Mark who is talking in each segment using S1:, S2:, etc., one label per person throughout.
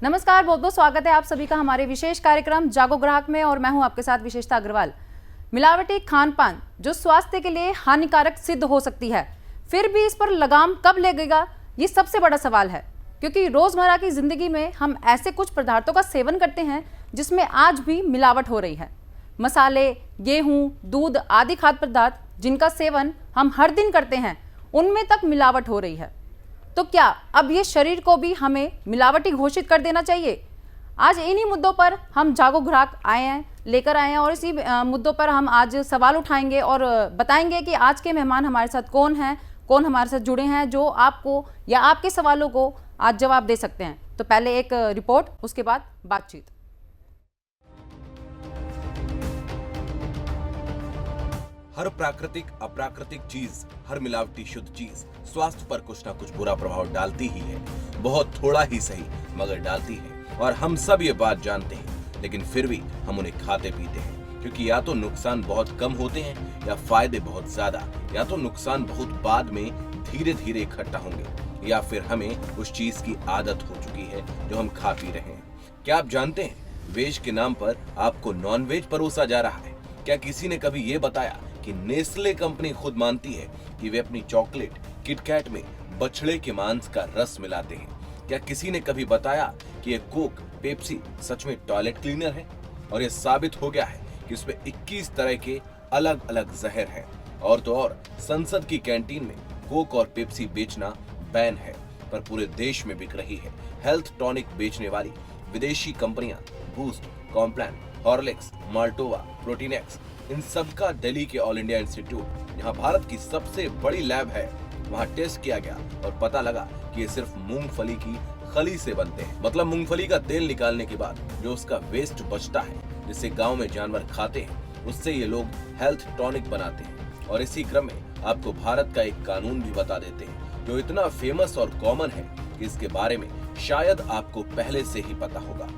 S1: नमस्कार, बहुत बहुत स्वागत है आप सभी का हमारे विशेष कार्यक्रम जागो ग्राहक में और मैं हूं आपके साथ विशेषता अग्रवाल। मिलावटी खान पान जो स्वास्थ्य के लिए हानिकारक सिद्ध हो सकती है, फिर भी इस पर लगाम कब लगेगा, ये सबसे बड़ा सवाल है। क्योंकि रोजमर्रा की जिंदगी में हम ऐसे कुछ पदार्थों का सेवन करते हैं जिसमें आज भी मिलावट हो रही है। मसाले, गेहूं, दूध आदि खाद्य पदार्थ जिनका सेवन हम हर दिन करते हैं, उनमें तक मिलावट हो रही है। तो क्या अब ये शरीर को भी हमें मिलावटी घोषित कर देना चाहिए? आज इन्हीं मुद्दों पर हम जागो ग्राहक लेकर आए हैं और इसी मुद्दों पर हम आज सवाल उठाएंगे और बताएंगे कि आज के मेहमान हमारे साथ कौन हैं, कौन हमारे साथ जुड़े हैं जो आपको या आपके सवालों को आज जवाब दे सकते हैं। तो पहले एक रिपोर्ट, उसके बाद बातचीत।
S2: हर प्राकृतिक अप्राकृतिक चीज, हर मिलावटी शुद्ध चीज स्वास्थ्य पर कुछ ना कुछ बुरा प्रभाव डालती ही है। बहुत थोड़ा ही सही, मगर डालती है और हम सब ये बात जानते हैं, लेकिन फिर भी हम उन्हें खाते पीते हैं क्योंकि या तो नुकसान बहुत कम होते हैं या फायदे बहुत ज्यादा, या तो नुकसान बहुत बाद में धीरे धीरे इकट्ठा होंगे, या फिर हमें उस चीज की आदत हो चुकी है जो हम खा पी रहे हैं। क्या आप जानते हैं वेज के नाम पर आपको नॉन वेज परोसा जा रहा है? क्या किसी ने कभी ये बताया कि नेस्ले कंपनी खुद मानती है कि वे अपनी चॉकलेट किटकैट में बछड़े के मांस का रस मिलाते हैं? क्या किसी ने कभी बताया कि ये कोक, पेप्सी सच में टॉयलेट क्लीनर है? और ये साबित हो गया है कि इसमें 21 तरह के अलग अलग जहर हैं। और तो और संसद की कैंटीन में कोक और पेप्सी बेचना बैन है, पर पूरे देश में बिक रही है। हेल्थ टॉनिक बेचने वाली विदेशी कंपनियां बूस्ट, कॉम्प्लान, हॉर्लिक्स, माल्टोवा, प्रोटीनेक्स, इन सब का दिल्ली के ऑल इंडिया इंस्टीट्यूट, यहाँ भारत की सबसे बड़ी लैब है, वहाँ टेस्ट किया गया और पता लगा कि ये सिर्फ मूंगफली की खली से बनते हैं। मतलब मूंगफली का तेल निकालने के बाद जो उसका वेस्ट बचता है, जिसे गांव में जानवर खाते हैं, उससे ये लोग हेल्थ टॉनिक बनाते हैं। और इसी क्रम में आपको भारत का एक कानून भी बता देते हैं जो इतना फेमस और कॉमन है कि इसके बारे में शायद आपको पहले से ही पता होगा।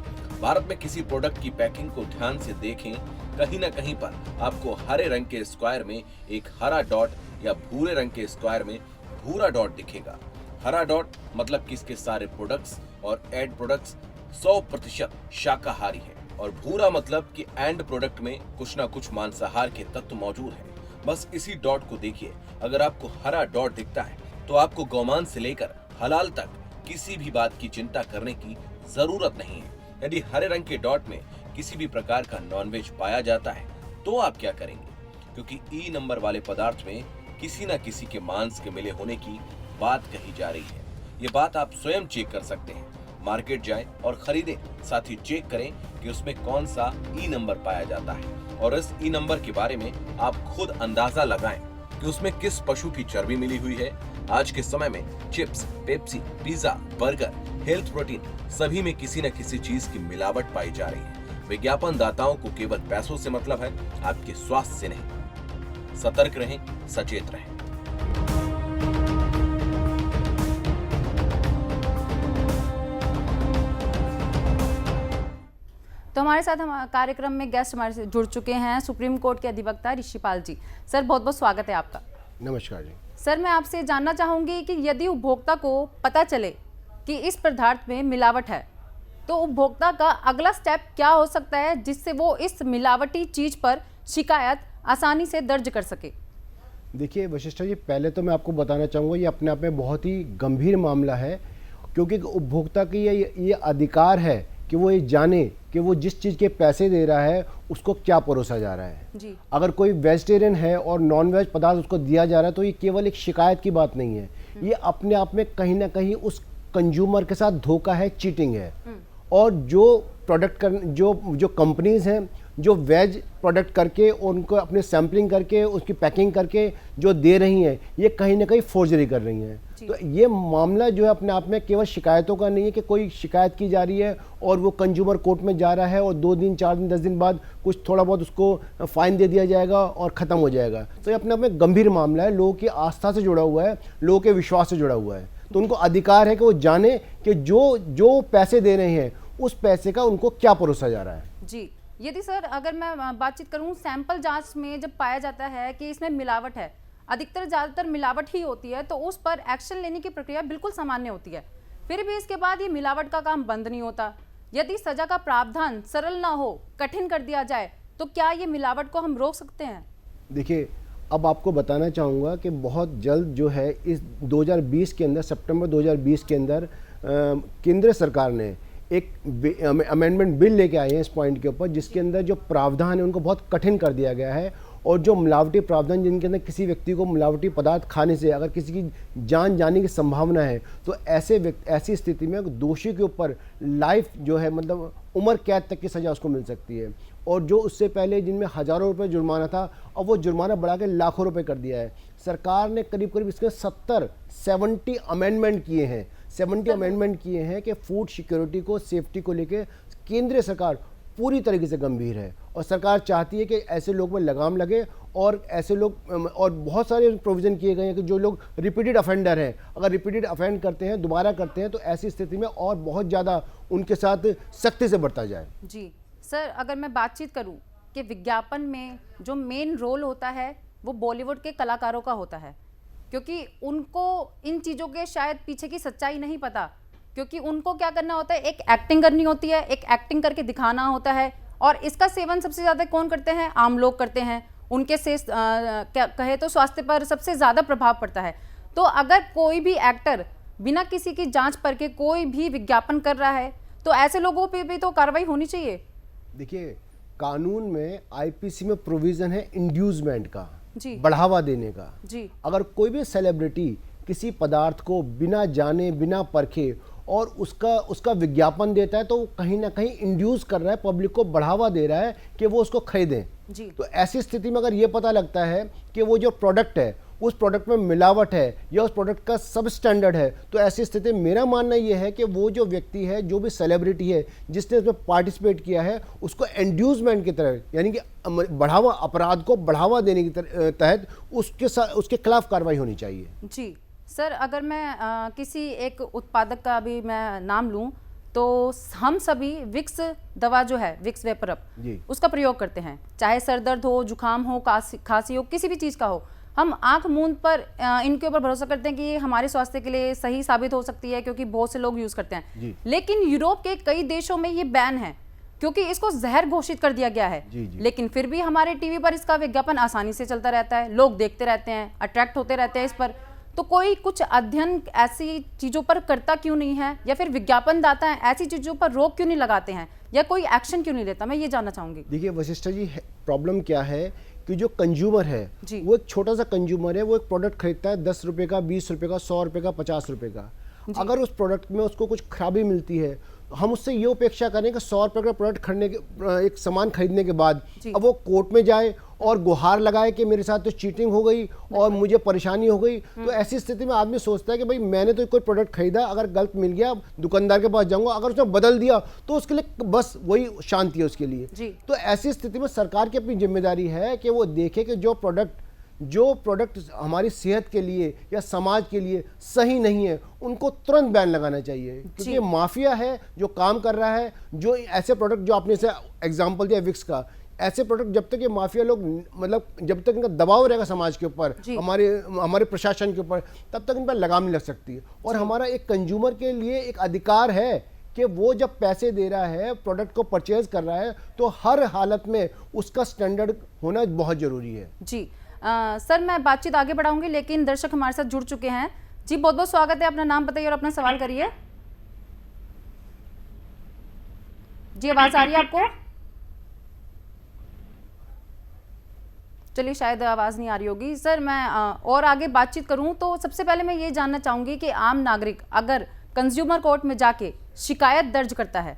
S2: भारत में किसी प्रोडक्ट की पैकिंग को ध्यान से देखें, कहीं ना कहीं पर आपको हरे रंग के स्क्वायर में एक हरा डॉट या भूरे रंग के स्क्वायर में भूरा डॉट दिखेगा। हरा डॉट मतलब कि इसके सारे प्रोडक्ट्स और एड प्रोडक्ट्स 100% शाकाहारी है, और भूरा मतलब कि एंड प्रोडक्ट में कुछ ना कुछ मांसाहार के तत्व मौजूद है। बस इसी डॉट को देखिए, अगर आपको हरा डॉट दिखता है तो आपको गौमांस से लेकर हलाल तक किसी भी बात की चिंता करने की जरूरत नहीं है। यदि हरे रंग के डॉट में किसी भी प्रकार का नॉनवेज पाया जाता है तो आप क्या करेंगे? क्योंकि ई नंबर वाले पदार्थ में किसी न किसी के मांस के मिले होने की बात कही जा रही है। ये बात आप स्वयं चेक कर सकते हैं। मार्केट जाएं और खरीदें, साथ ही चेक करें कि उसमें कौन सा ई नंबर पाया जाता है, और इस ई नंबर के बारे में आप खुद अंदाजा लगाएं कि उसमें किस पशु की चर्बी मिली हुई है। आज के समय में chips, Pepsi, pizza, burger, health protein सभी में किसी न किसी चीज की मिलावट पाई जा रही है। विज्ञापन दाताओं को केवल पैसों से मतलब है, आपके स्वास्थ्य से नहीं। सतर्क रहें, सचेत रहें।
S1: तो हमारे साथ हम कार्यक्रम में गेस्ट हमारे से जुड़ चुके हैं सुप्रीम कोर्ट के अधिवक्ता ऋषिपाल जी। सर, बहुत बहुत स्वागत है आपका।
S3: नमस्कार जी।
S1: सर, मैं आपसे जानना चाहूंगी कि यदि उपभोक्ता को पता चले कि इस पदार्थ में मिलावट है, तो उपभोक्ता का अगला स्टेप क्या हो सकता है जिससे वो इस मिलावटी चीज पर शिकायत आसानी से दर्ज कर सके?
S3: देखिए वशिष्ठा जी, पहले तो मैं आपको बताना चाहूँगा ये अपने आप में बहुत ही गंभीर मामला है, क्योंकि उपभोक्ता की ये अधिकार है कि वो ये जाने कि वो जिस चीज़ के पैसे दे रहा है उसको क्या परोसा जा रहा है
S1: जी।
S3: अगर कोई वेजिटेरियन है और नॉन वेज पदार्थ उसको दिया जा रहा है तो ये केवल एक शिकायत की बात नहीं है, ये अपने आप में कहीं ना कहीं उस कंज्यूमर के साथ धोखा है, चीटिंग है। और जो प्रोडक्ट जो कंपनीज हैं जो वेज प्रोडक्ट करके उनको अपने सैम्पलिंग करके उसकी पैकिंग करके जो दे रही हैं, ये कहीं ना कहीं फोर्जरी कर रही हैं। तो ये मामला जो है अपने आप में केवल शिकायतों का नहीं है कि कोई शिकायत की जा रही है और वो कंज्यूमर कोर्ट में जा रहा है और 2 दिन 4 दिन 10 दिन बाद कुछ थोड़ा बहुत उसको फाइन दे दिया जाएगा और ख़त्म हो जाएगा। तो ये अपने आप में गंभीर मामला है, लोगों की आस्था से जुड़ा हुआ है, लोगों के विश्वास से जुड़ा हुआ है। तो उनको अधिकार है कि वो जाने कि जो पैसे दे रहे हैं उस पैसे का उनको क्या परोसा जा रहा है।
S1: जी, यदि सर अगर मैं बातचीत करूं, सैंपल जांच में जब पाया जाता है कि इसमें मिलावट है, अधिकतर ज़्यादातर मिलावट ही होती है, तो उस पर एक्शन लेने की प्रक्रिया बिल्कुल सामान्य होती है। फिर भी इसके बाद ये मिलावट का काम बंद नहीं होता। यदि सजा का प्रावधान सरल ना हो, कठिन कर दिया जाए, तो क्या ये मिलावट को हम रोक सकते हैं?
S3: देखिए, अब आपको बताना चाहूँगा कि बहुत जल्द जो है इस 2020 के अंदर, सितंबर 2020 के अंदर केंद्र सरकार ने एक अमेंडमेंट बिल लेके आए हैं इस पॉइंट के ऊपर, जिसके अंदर जो प्रावधान है उनको बहुत कठिन कर दिया गया है। और जो मिलावटी प्रावधान जिनके अंदर किसी व्यक्ति को मिलावटी पदार्थ खाने से अगर किसी की जान जाने की संभावना है, तो ऐसी स्थिति में दोषी के ऊपर लाइफ जो है मतलब उम्र कैद तक की सज़ा उसको मिल सकती है। और जो उससे पहले जिनमें हज़ारों रुपए जुर्माना था, अब वो जुर्माना बढ़ा के लाखों रुपए कर दिया है। सरकार ने करीब करीब इसके 70 अमेंडमेंट किए हैं, 70 अमेंडमेंट किए हैं कि फूड सिक्योरिटी को, सेफ्टी को लेके केंद्रीय सरकार पूरी तरीके से गंभीर है। और सरकार चाहती है कि ऐसे लोग में लगाम लगे, और ऐसे लोग, और बहुत सारे प्रोविज़न किए गए हैं कि जो लोग रिपीटेड अफेंडर हैं, अगर रिपीटेड अफेंड करते हैं, दोबारा करते हैं, तो ऐसी स्थिति में और बहुत ज़्यादा उनके साथ सख्ती से बरता जाए।
S1: जी सर, अगर मैं बातचीत करूं कि विज्ञापन में जो मेन रोल होता है वो बॉलीवुड के कलाकारों का होता है, क्योंकि उनको इन चीज़ों के शायद पीछे की सच्चाई नहीं पता, क्योंकि उनको क्या करना होता है, एक एक्टिंग करनी होती है, एक एक्टिंग करके दिखाना होता है। और इसका सेवन सबसे ज़्यादा कौन करते हैं? आम लोग करते हैं। उनके से क्या कहे तो स्वास्थ्य पर सबसे ज़्यादा प्रभाव पड़ता है। तो अगर कोई भी एक्टर बिना किसी की जांच परखे कोई भी विज्ञापन कर रहा है, तो ऐसे लोगों पे भी तो कार्रवाई होनी चाहिए।
S3: देखिए, कानून में आईपीसी में प्रोविज़न है इंड्यूसमेंट का,
S1: जी,
S3: बढ़ावा देने का।
S1: जी,
S3: अगर कोई भी सेलिब्रिटी किसी पदार्थ को बिना जाने, बिना परखे और उसका विज्ञापन देता है, तो वो कहीं ना कहीं इंड्यूस कर रहा है, पब्लिक को बढ़ावा दे रहा है कि वो उसको खरीदें।
S1: जी।
S3: तो ऐसी स्थिति में अगर ये पता लगता है कि वो जो प्रोडक्ट है उस प्रोडक्ट में मिलावट है या उस प्रोडक्ट का सब स्टैंडर्ड है, तो ऐसी स्थिति में मेरा मानना ये है कि वो जो व्यक्ति है, जो भी सेलिब्रिटी है जिसने इसमें पार्टिसिपेट किया है, उसको इंड्यूसमेंट की तरह, यानी कि बढ़ावा, अपराध को बढ़ावा देने के तहत उसके खिलाफ कार्रवाई होनी चाहिए।
S1: जी सर, अगर मैं किसी एक उत्पादक का भी मैं नाम लूं, तो हम सभी विक्स दवा जो है, विक्स वेपरअप, उसका प्रयोग करते हैं। चाहे सर दर्द हो, जुकाम हो, खांसी हो, किसी भी चीज़ का हो, हम आंख मूंद पर इनके ऊपर भरोसा करते हैं कि ये हमारे स्वास्थ्य के लिए सही साबित हो सकती है, क्योंकि बहुत से लोग यूज़ करते हैं। लेकिन यूरोप के कई देशों में ये बैन है, क्योंकि इसको जहर घोषित कर दिया गया है। लेकिन फिर भी हमारे टीवी पर इसका विज्ञापन आसानी से चलता रहता है, लोग देखते रहते हैं, अट्रैक्ट होते रहते हैं इस पर। तो कोई कुछ अध्ययन ऐसी चीज़ों पर करता क्यों नहीं है, या फिर विज्ञापन दाता है ऐसी चीज़ों पर रोक क्यों नहीं लगाते हैं, या कोई एक्शन क्यों नहीं लेता? मैं ये जानना चाहूँगी।
S3: देखिए वशिष्ठा जी, प्रॉब्लम क्या है कि जो कंज्यूमर है वो एक छोटा सा कंज्यूमर है, वो एक प्रोडक्ट खरीदता है 10 रुपये का, 20 रुपये का, 100 रुपये का, 50 रुपये का। अगर उस प्रोडक्ट में उसको कुछ खराबी मिलती है, हम उससे ये अपेक्षा करें कि 100 रुपये का प्रोडक्ट खरीदने के, एक सामान खरीदने के बाद अब वो कोर्ट में जाए और गुहार लगाए कि मेरे साथ तो चीटिंग हो गई और मुझे परेशानी हो गई। तो ऐसी स्थिति में आदमी सोचता है कि भाई मैंने तो कोई प्रोडक्ट खरीदा, अगर गलत मिल गया दुकानदार के पास जाऊंगा, अगर उसने बदल दिया तो उसके लिए बस वही शांति है उसके लिए। तो ऐसी स्थिति में सरकार की अपनी जिम्मेदारी है कि वो देखे कि जो प्रोडक्ट हमारी सेहत के लिए या समाज के लिए सही नहीं है, उनको तुरंत बैन लगाना चाहिए। क्योंकि माफिया है जो काम कर रहा है, जो ऐसे प्रोडक्ट, जो आपने से एग्जांपल दिया विक्स का, ऐसे प्रोडक्ट जब तक ये माफिया लोग, मतलब जब तक इनका दबाव रहेगा समाज के ऊपर, हमारे प्रशासन के ऊपर, तब तक इन पर लगाम नहीं लग सकती है। और हमारा एक कंज्यूमर के लिए एक अधिकार है कि वो जब पैसे दे रहा है, प्रोडक्ट को परचेज कर रहा है, तो हर हालत में उसका स्टैंडर्ड होना बहुत जरूरी है।
S1: जी सर, मैं बातचीत आगे बढ़ाऊंगी, लेकिन दर्शक हमारे साथ जुड़ चुके हैं। जी बहुत बहुत स्वागत है, अपना नाम बताइए और अपना सवाल करिए। जी आवाज आ रही है आपको? चलिए, शायद आवाज़ नहीं आ रही होगी। सर मैं और आगे बातचीत करूं तो सबसे पहले मैं ये जानना चाहूँगी कि आम नागरिक अगर कंज्यूमर कोर्ट में जाके शिकायत दर्ज करता है,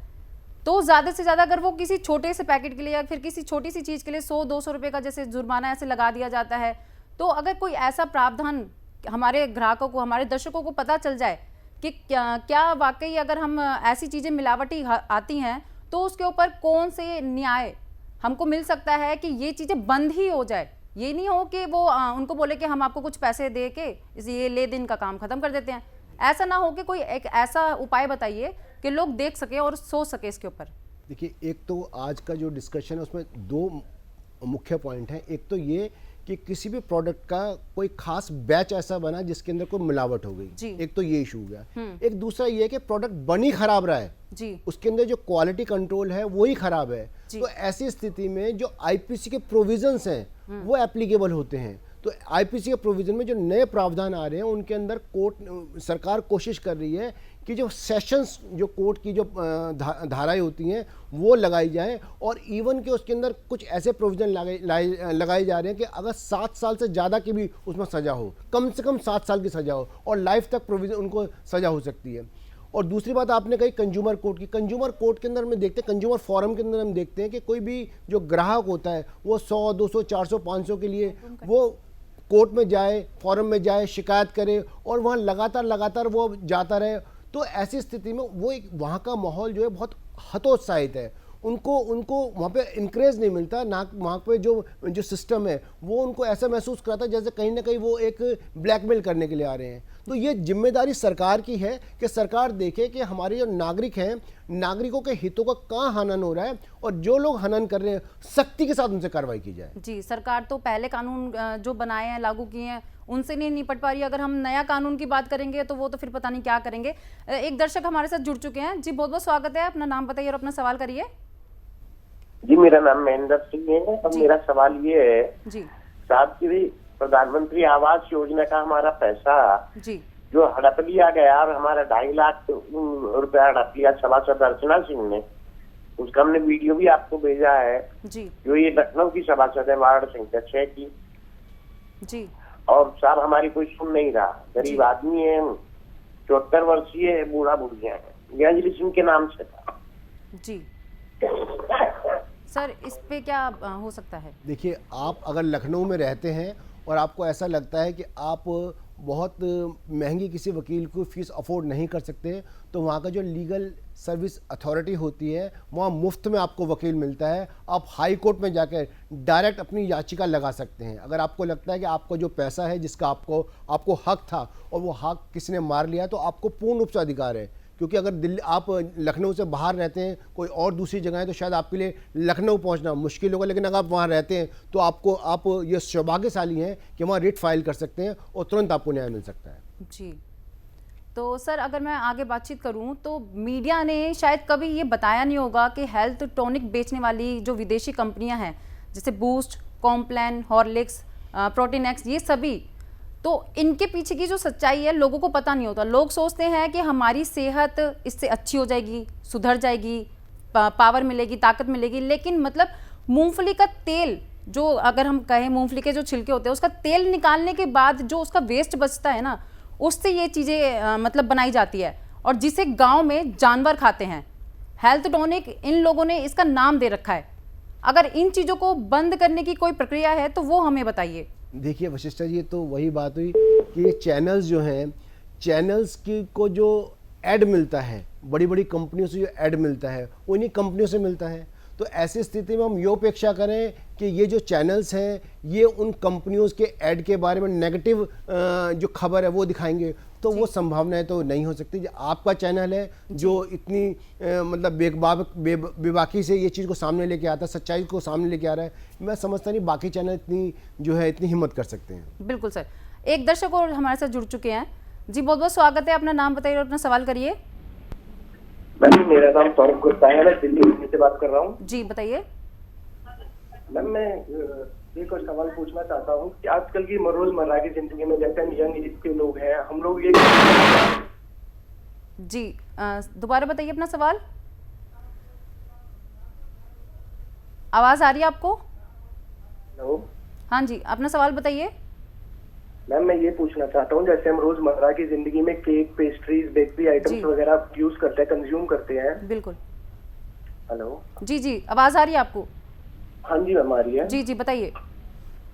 S1: तो ज़्यादा से ज़्यादा अगर वो किसी छोटे से पैकेट के लिए या फिर किसी छोटी सी चीज़ के लिए 100-200 रुपये का जैसे जुर्माना ऐसे लगा दिया जाता है, तो अगर कोई ऐसा प्रावधान हमारे ग्राहकों को, हमारे दर्शकों को पता चल जाए कि क्या वाकई अगर हम ऐसी चीज़ें मिलावटी आती हैं, तो उसके ऊपर कौन से न्याय हमको मिल सकता है कि ये चीज़ें बंद ही हो जाए। ये नहीं हो कि वो उनको बोले कि हम आपको कुछ पैसे दे के ये ले दिन का काम खत्म कर देते हैं। ऐसा ना हो कि कोई एक ऐसा उपाय बताइए कि लोग देख सके और सोच सके इसके ऊपर।
S3: देखिए, एक तो आज का जो डिस्कशन है उसमें दो मुख्य पॉइंट हैं। एक तो ये कि किसी भी प्रोडक्ट का कोई खास बैच ऐसा बना जिसके अंदर कोई मिलावट हो
S1: जी।
S3: गई। एक तो ये इशू हो गया। एक दूसरा ये है कि प्रोडक्ट बनी खराब रहा है
S1: जी।
S3: उसके अंदर जो क्वालिटी कंट्रोल है वो ही खराब है।
S1: जी।
S3: तो ऐसी स्थिति में जो आईपीसी के प्रोविजंस हैं वो एप्लीकेबल होते हैं। तो आईपीसी के प्रोविजन में जो नए प्रावधान आ रहे हैं उनके अंदर कोर्ट सरकार कोशिश कर रही है कि जो सेशंस जो कोर्ट की जो धाराएं होती हैं वो लगाई जाएं, और इवन के उसके अंदर कुछ ऐसे प्रोविजन लगाए जा रहे हैं कि अगर 7 साल से ज़्यादा की भी उसमें सज़ा हो, कम से कम 7 साल की सज़ा हो, और लाइफ तक प्रोविजन उनको सज़ा हो सकती है। और दूसरी बात आपने कही कंज्यूमर कोर्ट की। कंज्यूमर कोर्ट के अंदर हम देखते हैं, कंज्यूमर फोरम के अंदर हम देखते हैं कि कोई भी जो ग्राहक होता है वो 100, 200, 400, 500 के लिए वो कोर्ट में जाए, फोरम में जाए, शिकायत करे और वहाँ लगातार वो जाता रहे। तो ऐसी स्थिति में वो एक वहाँ का माहौल जो है बहुत हतोत्साहित है। उनको वहाँ पे इंकरेज नहीं मिलता ना, वहाँ पे जो सिस्टम है वो उनको ऐसा महसूस कराता है जैसे कहीं ना कहीं वो एक ब्लैकमेल करने के लिए आ रहे हैं। तो ये जिम्मेदारी सरकार की है कि सरकार देखे कि हमारे जो नागरिक हैं, नागरिकों के हितों का कहाँ हनन हो रहा है, और जो लोग हनन कर रहे हैं सख्ती के साथ उनसे कार्रवाई की जाए।
S1: जी, सरकार तो पहले कानून जो बनाए हैं, लागू किए हैं, उनसे नहीं निपट पा रही। अगर हम नया कानून की बात करेंगे तो वो तो फिर पता नहीं क्या करेंगे। एक दर्शक हमारे साथ जुड़ चुके हैं। जी, बहुत बहुत स्वागत है। अपना नाम बताइए और अपना सवाल करिए।
S4: जी, मेरा नाम महेंद्र सिंह है और मेरा सवाल ये है
S1: जी
S4: साहब की प्रधानमंत्री आवास योजना का हमारा पैसा
S1: जी
S4: जो हड़प लिया गया और हमारा 2.5 लाख रुपया हड़प लिया सभासद अर्चना सिंह ने, उसका हमने वीडियो भी आपको भेजा है।
S1: जी
S4: जो ये लखनऊ की सभासद है वार्ड संख्या 6 की।
S1: जी
S4: और साहब हमारी कोई सुन नहीं रहा, गरीब आदमी है, 74 वर्षीय है, बूढ़ा बुढ़िया है। ये अंजलि सिंह के नाम से था।
S1: जी सर, इस पे क्या हो सकता है?
S3: देखिए, आप अगर लखनऊ में रहते हैं और आपको ऐसा लगता है कि आप बहुत महंगी किसी वकील को फीस अफोर्ड नहीं कर सकते, तो वहाँ का जो लीगल सर्विस अथॉरिटी होती है वहाँ मुफ्त में आपको वकील मिलता है। आप हाई कोर्ट में जाकर डायरेक्ट अपनी याचिका लगा सकते हैं। अगर आपको लगता है कि आपका जो पैसा है जिसका आपको हक था और वो हक किसी ने मार लिया, तो आपको पूर्ण रूप से अधिकार है। क्योंकि अगर दिल्ली आप लखनऊ से बाहर रहते हैं, कोई और दूसरी जगह है, तो शायद आपके लिए लखनऊ पहुंचना मुश्किल होगा, लेकिन अगर आप वहां रहते हैं तो आप ये सौभाग्यशाली हैं कि वहां रिट फाइल कर सकते हैं और तुरंत आपको न्याय मिल सकता है।
S1: जी, तो सर अगर मैं आगे बातचीत करूं तो मीडिया ने शायद कभी ये बताया नहीं होगा कि हेल्थ टॉनिक बेचने वाली जो विदेशी कंपनियां हैं, जैसे boost, Complan, Horlicks, protein x, ये सभी, तो इनके पीछे की जो सच्चाई है लोगों को पता नहीं होता। लोग सोचते हैं कि हमारी सेहत इससे अच्छी हो जाएगी, सुधर जाएगी, पावर मिलेगी, ताकत मिलेगी, लेकिन मतलब मूंगफली का तेल, जो अगर हम कहें मूंगफली के जो छिलके होते हैं उसका तेल निकालने के बाद जो उसका वेस्ट बचता है ना, उससे ये चीज़ें मतलब बनाई जाती है, और जिसे गांव में जानवर खाते हैं। हेल्थ टॉनिक, इन लोगों ने इसका नाम दे रखा है। अगर इन चीज़ों को बंद करने की कोई प्रक्रिया है तो वो हमें बताइए।
S3: देखिए वशिष्ठा जी, तो वही बात हुई कि ये चैनल्स जो हैं, चैनल्स की को जो ऐड मिलता है, बड़ी बड़ी कंपनियों से जो ऐड मिलता है वो इन्हीं कंपनियों से मिलता है। तो ऐसी स्थिति में हम ये अपेक्षा करें कि ये जो चैनल्स हैं ये उन कंपनियों के ऐड के बारे में नेगेटिव जो खबर है वो दिखाएंगे, तो वो संभावनाएं तो नहीं हो सकती। आपका चैनल है जो इतनी मतलब बेबाकी से ये चीज़ को सामने लेके आता है, सच्चाई को सामने लेके आ रहा है, मैं समझता नहीं बाकी चैनल इतनी हिम्मत कर सकते हैं।
S1: बिल्कुल सर। एक दर्शक और हमारे साथ जुड़ चुके हैं। जी, बहुत बहुत स्वागत है। अपना नाम बताइए और अपना सवाल करिए।
S4: मैम, मेरा नाम सौरभ गुप्ता है, मैं दिल्ली से बात कर रहा हूँ।
S1: जी बताइए।
S4: मैम, मैं एक और सवाल पूछना चाहता हूँ कि आजकल की रोजमर्रा की जिंदगी में जैसे हम यंग एज के लोग हैं, हम लोग ये
S1: जी दोबारा बताइए अपना सवाल। आवाज आ रही है आपको?
S4: हेलो।
S1: हाँ जी, अपना सवाल बताइए।
S4: मैम, मैं ये पूछना चाहता हूँ जैसे हम रोजमर्रा की जिंदगी में केक, पेस्ट्रीज, बेकरी आइटम्स वगैरह यूज करते हैं, कंज्यूम करते हैं।
S1: बिल्कुल।
S4: हेलो।
S1: जी जी, आवाज आ रही है आपको?
S4: हाँ जी मैम, आ रही है।
S1: जी जी बताइए।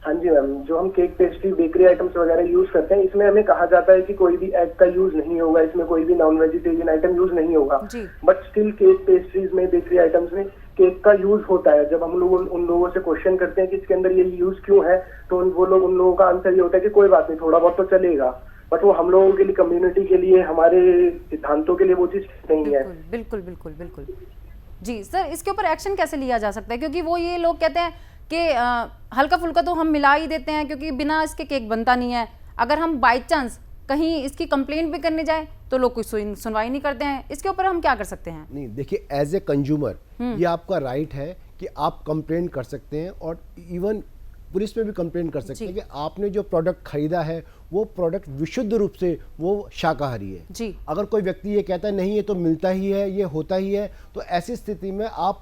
S4: हाँ जी मैम, जो हम केक, पेस्ट्री, बेकरी आइटम्स वगैरह यूज करते हैं, इसमें हमें कहा जाता है कि कोई भी एग का यूज नहीं होगा, इसमें कोई भी नॉन वेजिटेरियन आइटम यूज नहीं होगा। बट स्टिल केक, पेस्ट्रीज में, बेकरी आइटम्स में केक का यूज होता है। जब हम लोग उन लोगों से क्वेश्चन करते हैं कि इसके अंदर ये यूज क्यों है, तो उन लोगों का आंसर ये होता है कि कोई बात नहीं, थोड़ा बहुत तो चलेगा। बट वो हम लोगों के लिए, कम्युनिटी के लिए, हमारे सिद्धांतों के लिए वो चीज नहीं है।
S1: बिल्कुल बिल्कुल बिल्कुल। जी सर, इसके ऊपर एक्शन कैसे लिया जा सकता है? क्योंकि वो ये लोग कहते हैं कि हल्का फुल्का तो हम मिला ही देते हैं क्योंकि बिना इसके केक बनता नहीं है। अगर हम बाई चांस कहीं इसकी कंप्लेंट भी करने जाएं तो लोग कोई सुनवाई नहीं करते हैं। इसके ऊपर हम क्या कर सकते हैं?
S3: नहीं, देखिए, एज ए कंज्यूमर ये आपका राइट है कि आप कंप्लेंट कर सकते हैं और इवन पुलिस में भी कंप्लेंट कर सकते हैं कि आपने जो प्रोडक्ट खरीदा है वो प्रोडक्ट विशुद्ध रूप से वो शाकाहारी है
S1: जी।
S3: अगर कोई व्यक्ति ये कहता है नहीं ये तो मिलता ही है, ये होता ही है, तो ऐसी स्थिति में आप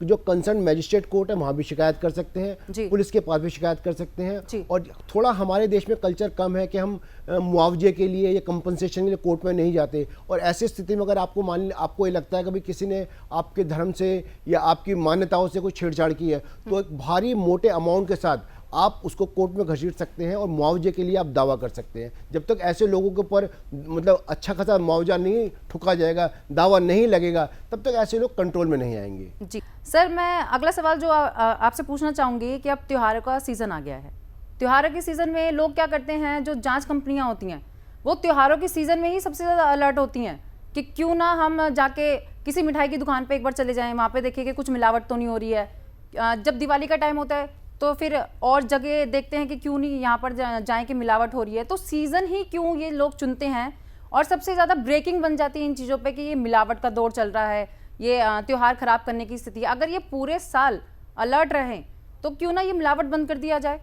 S3: जो कंसर्न मैजिस्ट्रेट कोर्ट है वहाँ भी शिकायत कर सकते हैं, पुलिस के पास भी शिकायत कर सकते हैं। और थोड़ा हमारे देश में कल्चर कम है कि हम मुआवजे के लिए या कंपनसेशन के लिए कोर्ट में नहीं जाते। और ऐसी स्थिति में अगर आपको ये लगता है कि भाई किसी ने आपके धर्म से या आपकी मान्यताओं से कोई छेड़छाड़ की है तो एक भारी मोटे अमाउंट के साथ आप उसको कोर्ट में घसीट सकते हैं और मुआवजे के लिए आप दावा कर सकते हैं। जब तक ऐसे लोगों के ऊपर मतलब अच्छा खासा मुआवजा नहीं ठुका जाएगा, दावा नहीं लगेगा, तब तक ऐसे लोग कंट्रोल में नहीं आएंगे।
S1: जी सर, मैं अगला सवाल जो आपसे पूछना चाहूँगी कि अब त्योहारों का सीज़न आ गया है। त्योहारों के सीज़न में लोग क्या करते हैं, जो जाँच कंपनियाँ होती हैं वो त्योहारों के सीज़न में ही सबसे ज़्यादा अलर्ट होती हैं कि क्यों ना हम जाके किसी मिठाई की दुकान पर एक बार चले जाएँ, वहाँ पर देखें कि कुछ मिलावट तो नहीं हो रही है। जब दिवाली का टाइम होता है तो फिर और जगह देखते हैं कि क्यों नहीं यहाँ पर जाएं कि मिलावट हो रही है। तो सीज़न ही क्यों ये लोग चुनते हैं और सबसे ज़्यादा ब्रेकिंग बन जाती है इन चीज़ों पे कि ये मिलावट का दौर चल रहा है, ये त्यौहार ख़राब करने की स्थिति। अगर ये पूरे साल अलर्ट रहें तो क्यों ना ये मिलावट बंद कर दिया जाए?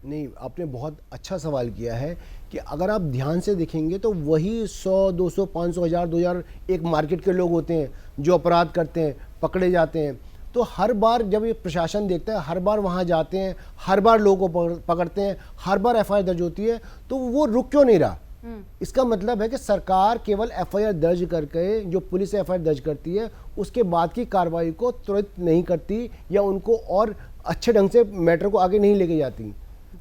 S3: नहीं, आपने बहुत अच्छा सवाल किया है कि अगर आप ध्यान से देखेंगे तो वही 100, 200, 500, 1000, 2000 एक मार्केट के लोग होते हैं जो अपराध करते हैं, पकड़े जाते हैं। तो हर बार जब ये प्रशासन देखता है, हर बार वहाँ जाते हैं, हर बार लोगों को पकड़ते हैं, हर बार एफआईआर दर्ज होती है, तो वो रुक क्यों नहीं रहा? इसका मतलब है कि सरकार केवल एफआईआर दर्ज करके, जो पुलिस एफआईआर दर्ज करती है उसके बाद की कार्रवाई को तुरंत नहीं करती या उनको और अच्छे ढंग से मैटर को आगे नहीं लेके जाती,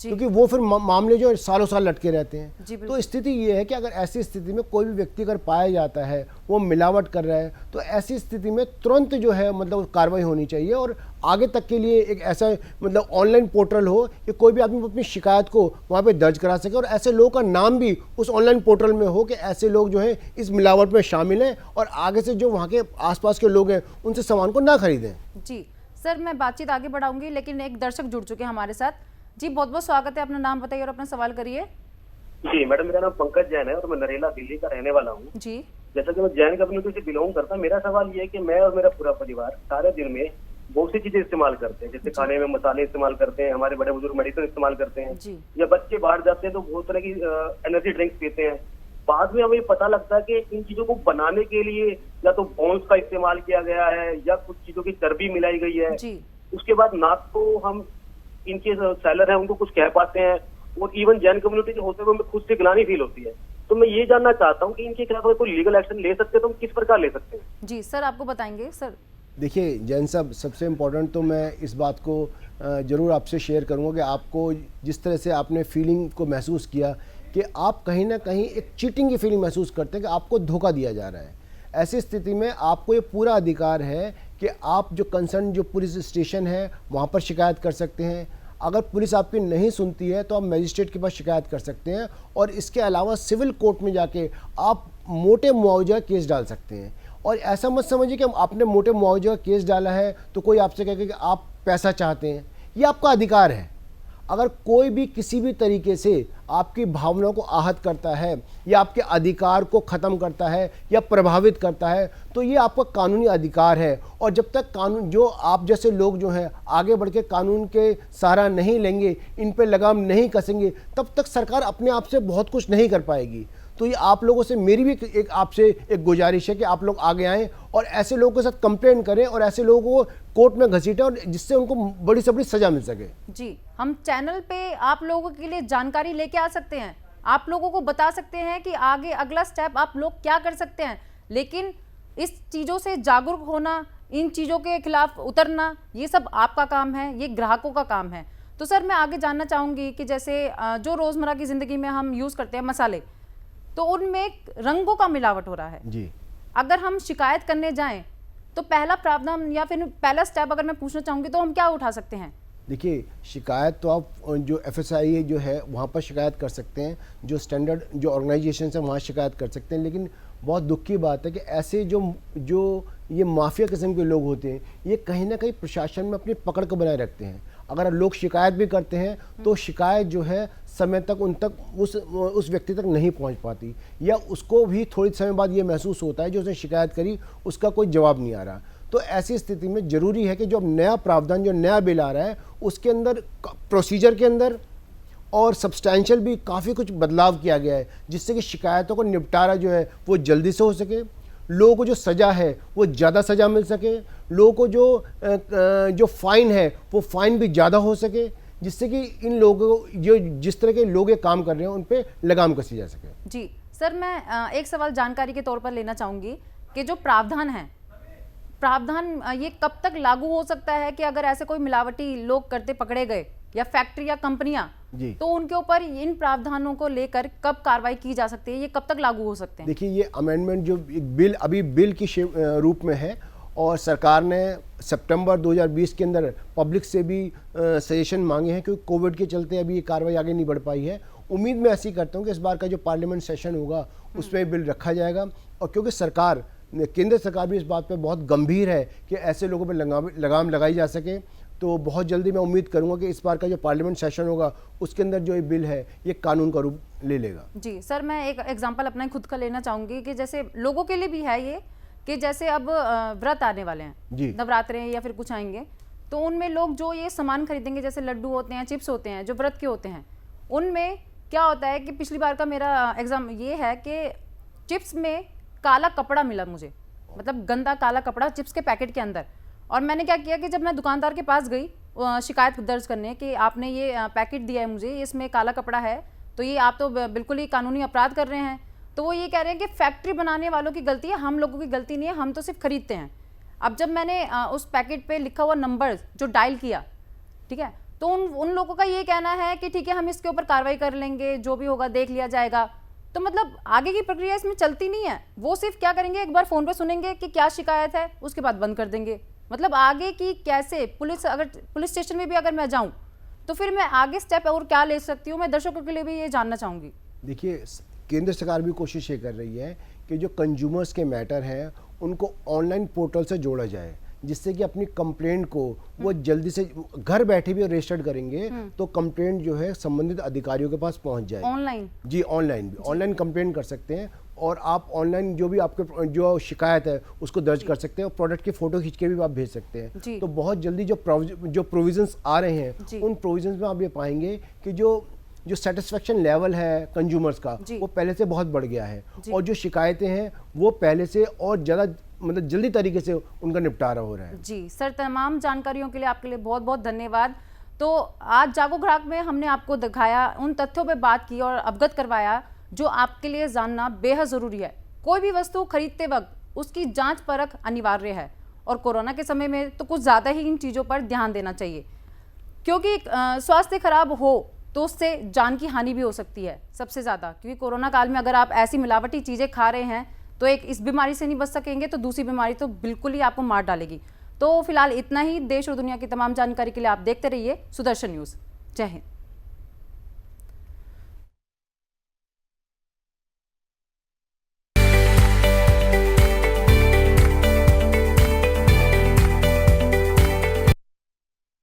S3: क्योंकि वो फिर मामले जो सालों साल लटके रहते हैं। तो स्थिति ये है कि अगर ऐसी स्थिति में कोई भी व्यक्ति अगर पाया जाता है वो मिलावट कर रहा है तो ऐसी स्थिति में तुरंत जो है मतलब कार्रवाई होनी चाहिए और आगे तक के लिए एक ऐसा मतलब ऑनलाइन पोर्टल हो कि कोई भी आदमी अपनी शिकायत को वहाँ पे दर्ज करा सके और ऐसे लोगों का नाम भी उस ऑनलाइन पोर्टल में हो कि ऐसे लोग जो है इस मिलावट में शामिल हैं और आगे से जो वहाँ के आसपास के लोग हैं उनसे सामान को ना खरीदें।
S1: जी सर, मैं बातचीत आगे बढ़ाऊंगी लेकिन एक दर्शक जुड़ चुके हैं हमारे साथ। जी, बहुत बहुत स्वागत है, अपना नाम बताइए और अपना सवाल करिए।
S5: जी मैडम, मेरा नाम पंकज जैन है और मैं नरेला दिल्ली का रहने वाला हूँ।
S1: जी,
S5: जैसा कि मैं जैन कम्युनिटी से बिलोंग करता हूँ, मेरा सवाल ये है कि मैं और मेरा पूरा परिवार सारे दिन में बहुत सी चीजें इस्तेमाल करते हैं, जैसे खाने में मसाले इस्तेमाल करते हैं, हमारे बड़े बुजुर्ग मेडिसिन इस्तेमाल करते हैं, या बच्चे बाहर जाते हैं तो बहुत तरह की एनर्जी ड्रिंक्स पीते हैं। बाद में हमें पता लगता है कि इन चीजों को बनाने के लिए या तो बोन्स का इस्तेमाल किया गया है या कुछ चीजों की चर्बी मिलाई गई है। उसके बाद ना तो हम इनके सेलर हैं उनको कुछ कह पाते हैं और इवन जैन कम्युनिटी के होते हुए हमें खुद से गिलानी फील होती है। तो मैं ये जानना चाहता हूँ कि इनके खिलाफ अगर कोई लीगल एक्शन ले सकते हैं तो हम किस प्रकार ले सकते हैं?
S1: जी सर, आपको बताएंगे सर।
S3: देखिए जैन साहब, सबसे इम्पोर्टेंट तो मैं इस बात को ज़रूर आपसे शेयर करूँगा कि आपको जिस तरह से आपने फीलिंग को महसूस किया कि आप कहीं ना कहीं एक चीटिंग की फीलिंग महसूस करते हैं कि आपको धोखा दिया जा रहा है। ऐसी स्थिति में आपको ये पूरा अधिकार है कि आप जो कंसर्न जो पुलिस स्टेशन है वहाँ पर शिकायत कर सकते हैं। अगर पुलिस आपकी नहीं सुनती है तो आप मजिस्ट्रेट के पास शिकायत कर सकते हैं और इसके अलावा सिविल कोर्ट में जाके आप मोटे मुआवजा केस डाल सकते हैं। और ऐसा मत समझिए कि आपने मोटे मुआवजा केस डाला है तो कोई आपसे कहेगा कि आप पैसा चाहते हैं, ये आपका अधिकार है। अगर कोई भी किसी भी तरीके से आपकी भावनाओं को आहत करता है या आपके अधिकार को ख़त्म करता है या प्रभावित करता है तो ये आपका कानूनी अधिकार है। और जब तक कानून, जो आप जैसे लोग जो हैं आगे बढ़ के कानून के सहारा नहीं लेंगे, इन पे लगाम नहीं कसेंगे, तब तक सरकार अपने आप से बहुत कुछ नहीं कर पाएगी। तो ये आप लोगों से मेरी भी एक आपसे एक गुजारिश है कि आप लोग आगे आएँ और ऐसे लोगों के साथ कंप्लेंट करें और ऐसे लोगों को कोर्ट में घसीटें और जिससे उनको बड़ी से बड़ी सजा मिल सके।
S1: जी, हम चैनल पे आप लोगों के लिए जानकारी लेके आ सकते हैं, आप लोगों को बता सकते हैं कि आगे अगला स्टेप आप लोग क्या कर सकते हैं, लेकिन इस चीज़ों से जागरूक होना, इन चीज़ों के खिलाफ उतरना, ये सब आपका काम है, ये ग्राहकों का काम है। तो सर मैं आगे जानना चाहूँगी कि जैसे जो रोज़मर्रा की ज़िंदगी में हम यूज़ करते हैं मसाले, तो उनमें रंगों का मिलावट हो रहा है
S3: जी।
S1: अगर हम शिकायत करने जाएं तो पहला प्रावधान या फिर पहला स्टेप अगर मैं पूछना चाहूँगी तो हम क्या उठा सकते हैं?
S3: देखिए, शिकायत तो आप जो FSI जो है वहाँ पर शिकायत कर सकते हैं, जो स्टैंडर्ड जो ऑर्गेनाइजेशन है वहाँ शिकायत कर सकते हैं। लेकिन बहुत दुख की बात है कि ऐसे जो ये माफिया किस्म के लोग होते हैं ये कहीं ना कहीं प्रशासन में अपनी पकड़ को बनाए रखते हैं। अगर लोग शिकायत भी करते हैं तो शिकायत जो है समय तक उन तक उस व्यक्ति तक नहीं पहुंच पाती, या उसको भी थोड़ी समय बाद ये महसूस होता है जो उसने शिकायत करी उसका कोई जवाब नहीं आ रहा। तो ऐसी स्थिति में जरूरी है कि जो नया प्रावधान, जो नया बिल आ रहा है, उसके अंदर प्रोसीजर के अंदर और सब्सटैंशियल भी काफ़ी कुछ बदलाव किया गया है, जिससे कि शिकायतों को निपटारा जो है वो जल्दी से हो सके, लोगों को जो सज़ा है वो ज़्यादा सज़ा मिल सके, लोगों को जो फाइन है वो फाइन भी ज़्यादा हो सके, जिससे कि इन लोगों को जो जिस तरह के लोग ये काम कर रहे हैं उन पे लगाम कसी जा सके।
S1: जी सर, मैं एक सवाल जानकारी के तौर पर लेना चाहूँगी कि जो प्रावधान है, प्रावधान ये कब तक लागू हो सकता है कि अगर ऐसे कोई मिलावटी लोग करते पकड़े गए या फैक्ट्री या कंपनियां, तो उनके ऊपर इन प्रावधानों को लेकर कब कार्रवाई की जा सकती है, ये कब तक लागू हो सकते हैं? देखिए,
S3: ये अमेंडमेंट जो एक बिल अभी बिल की रूप में है और सरकार ने सितंबर 2020 के अंदर पब्लिक से भी सजेशन मांगे हैं, क्योंकि कोविड के चलते अभी ये कार्रवाई आगे नहीं बढ़ पाई है। उम्मीद मैं ऐसी करता हूँ कि इस बार का जो पार्लियामेंट सेशन होगा उसमें बिल रखा जाएगा, और क्योंकि सरकार, केंद्र सरकार भी इस बात पे बहुत गंभीर है कि ऐसे लोगों पे लगाम लगाई जा सके, तो बहुत जल्दी मैं उम्मीद करूंगा कि इस बार का जो पार्लियामेंट सेशन होगा उसके अंदर जो ये बिल है ये कानून का रूप ले लेगा।
S1: जी सर, मैं एक एग्जांपल अपना खुद का लेना चाहूँगी कि जैसे लोगों के लिए भी है ये कि जैसे अब व्रत आने वाले हैं, नवरात्रे या फिर कुछ आएंगे, तो उनमें लोग जो ये सामान खरीदेंगे, जैसे लड्डू होते हैं, चिप्स होते हैं, जो व्रत के होते हैं, उनमें क्या होता है कि पिछली बार का मेरा एग्जाम ये है कि चिप्स में काला कपड़ा मिला मुझे, मतलब गंदा काला कपड़ा चिप्स के पैकेट के अंदर। और मैंने क्या किया कि जब मैं दुकानदार के पास गई शिकायत दर्ज करने कि आपने ये पैकेट दिया है मुझे, इसमें काला कपड़ा है, तो ये आप तो बिल्कुल ही कानूनी अपराध कर रहे हैं। तो वो ये कह रहे हैं कि फैक्ट्री बनाने वालों की गलती है, हम लोगों की गलती नहीं है, हम तो सिर्फ खरीदते हैं। अब जब मैंने उस पैकेट पे लिखा हुआ नंबर जो डायल किया, ठीक है, तो उन लोगों का ये कहना है कि ठीक है, हम इसके ऊपर कार्रवाई कर लेंगे, जो भी होगा देख लिया जाएगा। तो मतलब आगे की प्रक्रिया इसमें चलती नहीं है, वो सिर्फ क्या करेंगे, एक बार फोन पे सुनेंगे कि क्या शिकायत है, उसके बाद बंद कर देंगे। मतलब आगे की कैसे पुलिस स्टेशन में भी अगर मैं जाऊं तो फिर मैं आगे स्टेप और क्या ले सकती हूँ, मैं दर्शकों के लिए भी ये जानना चाहूंगी।
S3: देखिए, केंद्र सरकार भी कोशिश ये कर रही है कि जो कंज्यूमर्स के मैटर हैं उनको ऑनलाइन पोर्टल से जोड़ा जाए, जिससे कि अपनी कंप्लेंट को वो जल्दी से घर बैठे भी रजिस्टर्ड करेंगे तो कंप्लेंट जो है संबंधित अधिकारियों के पास पहुंच जाए।
S1: ऑनलाइन? जी,
S3: ऑनलाइन भी ऑनलाइन कंप्लेंट कर सकते हैं, और आप ऑनलाइन जो भी आपके जो शिकायत है उसको दर्ज कर सकते हैं, और प्रोडक्ट की फोटो खींच के भी आप भेज सकते हैं। तो बहुत जल्दी जो प्रोविजंस आ रहे हैं उन प्रोविजंस में आप ये पाएंगे कि जो सेटिस्फेक्शन लेवल है कंज्यूमर्स का वो पहले से बहुत बढ़ गया है, और जो शिकायतें हैं वो पहले से और ज़्यादा मतलब जल्दी तरीके से उनका निपटारा हो रहा है।
S1: जी सर, तमाम जानकारियों के लिए आपके लिए बहुत बहुत धन्यवाद। तो आज जागो ग्राहक में हमने आपको दिखाया, उन तथ्यों पे बात की और अवगत करवाया जो आपके लिए जानना बेहद ज़रूरी है। कोई भी वस्तु खरीदते वक्त उसकी जांच परख अनिवार्य है, और कोरोना के समय में तो कुछ ज़्यादा ही इन चीज़ों पर ध्यान देना चाहिए, क्योंकि स्वास्थ्य खराब हो तो उससे जान की हानि भी हो सकती है सबसे ज़्यादा। क्योंकि कोरोना काल में अगर आप ऐसी मिलावटी चीज़ें खा रहे हैं तो एक इस बीमारी से नहीं बच सकेंगे तो दूसरी बीमारी तो बिल्कुल ही आपको मार डालेगी। तो फिलहाल इतना ही। देश और दुनिया की तमाम जानकारी के लिए आप देखते रहिए सुदर्शन न्यूज़। जय हिंद।